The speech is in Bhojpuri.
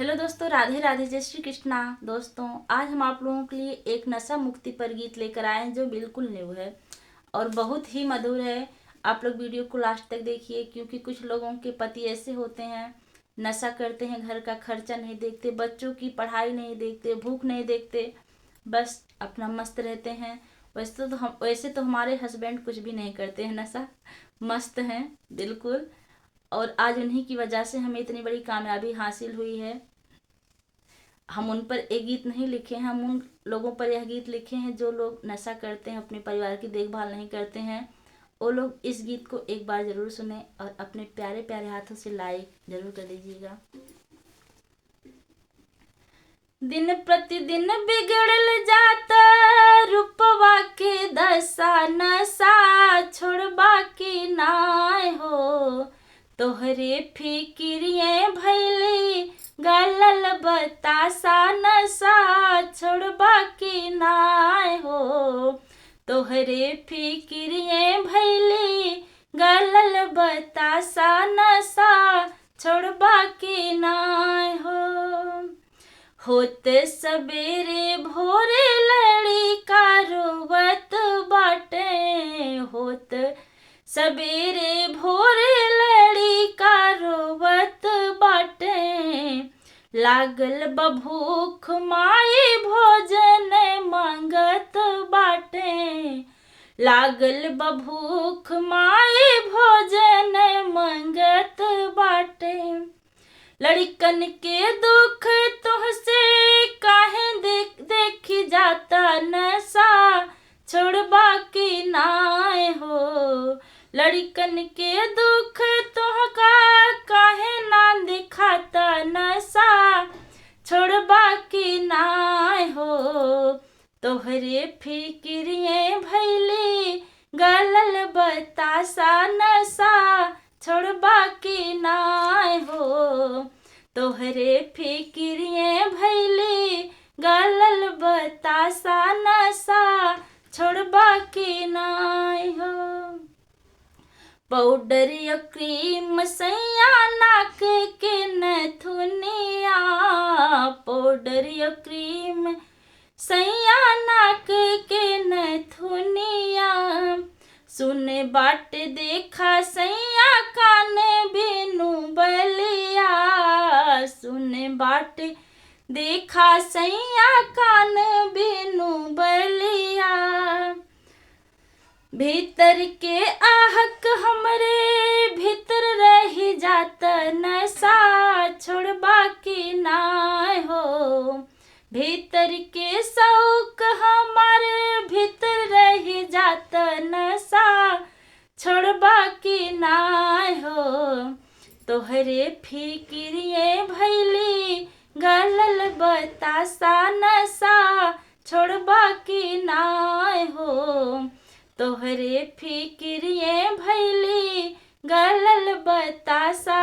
हेलो दोस्तों, राधे राधे, जय श्री कृष्णा। दोस्तों, आज हम आप लोगों के लिए एक नशा मुक्ति पर गीत लेकर आए हैं जो बिल्कुल न्यू है और बहुत ही मधुर है। आप लोग वीडियो को लास्ट तक देखिए, क्योंकि कुछ लोगों के पति ऐसे होते हैं, नशा करते हैं, घर का खर्चा नहीं देखते, बच्चों की पढ़ाई नहीं देखते, भूख नहीं देखते, बस अपना मस्त रहते हैं। वैसे तो हमारे हस्बैंड कुछ भी नहीं करते हैं, नशा मस्त हैं बिल्कुल। और आज उन्हीं की वजह से हमें इतनी बड़ी कामयाबी हासिल हुई है। हम उन पर एक गीत नहीं लिखे हैं, हम उन लोगों पर यह गीत लिखे हैं जो लोग नशा करते हैं, अपने परिवार की देखभाल नहीं करते हैं। वो लोग इस गीत को एक बार जरूर सुने और अपने प्यारे प्यारे हाथों से लाइक जरूर कर दीजिएगा। दिन प्रतिदिन बिगड़ल जाता रूपवा के दशा, नशा छोड़बा के नाय हो। तोहरे फिक्रिये भैली गलल बतासा, नशा छोड़बा के नाय हो। तोहरे फिक्रिये भैली गलल बतासा, नशा छोड़बा के नाय हो। होत सबेरे भोरे लड़ी का रोवत बाटे, होत सबेरे भोरे लड़ी का रोवत बाटे। लागल बभूख माई भोजन मांगत बाटे, लागल बभूख माई भोजन मांगत बाटे। लड़कन के दुख तुहसे काहे देखी जाता, नशा छोड़बा के नाय हो। लड़कन के दुख तुहका काहे ना दिखाता, नशा छोड़बा के नाय हो। तोहरे फिक्रिये भैली गलल बतासा, नशा छोड़बा के नाय हो। तोहरे फिक्रिये भैली गलल बतासा, नशा छोड़बा के नाय हो। पाउडर या क्रीम सैया नाक के नथुनिया, पाउडर या क्रीम सैया नाक के नथुनिया। सुने बाट देखा सैया कान बिनु बलिया, सुने बाट देखा सैया कान बिनु बलिया। भीतर के आहक हमरे भीतर रही जात, नशा छोड़बा के नाय हो। भीतर के शौक हमारे भीतर रही जात, नशा छोड़बा के नाय हो। तोहरे फिक्रिये भैली गलल बतासा, नशा छोड़बा के नाय हो। तोहरे फिक्रिये भैली गलल बतासा,